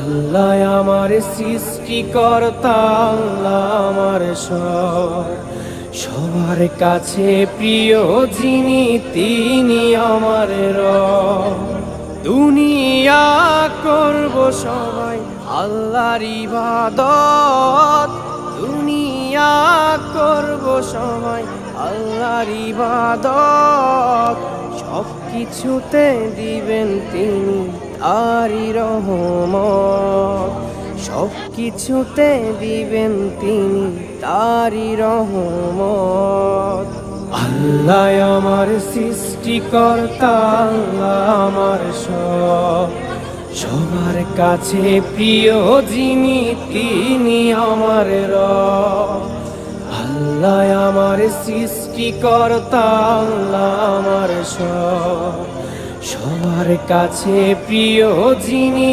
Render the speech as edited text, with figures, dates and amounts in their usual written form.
আল্লাহ আমার সৃষ্টিকর্তা, আল্লাহ আমার সবার কাছে প্রিয় যিনি তিনি আমার রব। দুনিয়া করব সবাই আল্লাহর ইবাদত, দুনিয়া করব সবাই আল্লাহর ইবাদত। সব কিছুতে দিবেন তিনি তারই রহমত, সব কিছুতে দিবেন তিনি তারই রহমত। আল্লাহ আমার সৃষ্টিকর্তা, আল্লাহ আমার সবার কাছে প্রিয় যিনি তিনি আমার রব। আল্লাহ আমার সৃষ্টিকর্তা, আল্লাহ আমার সবার কাছে প্রিয় যিনি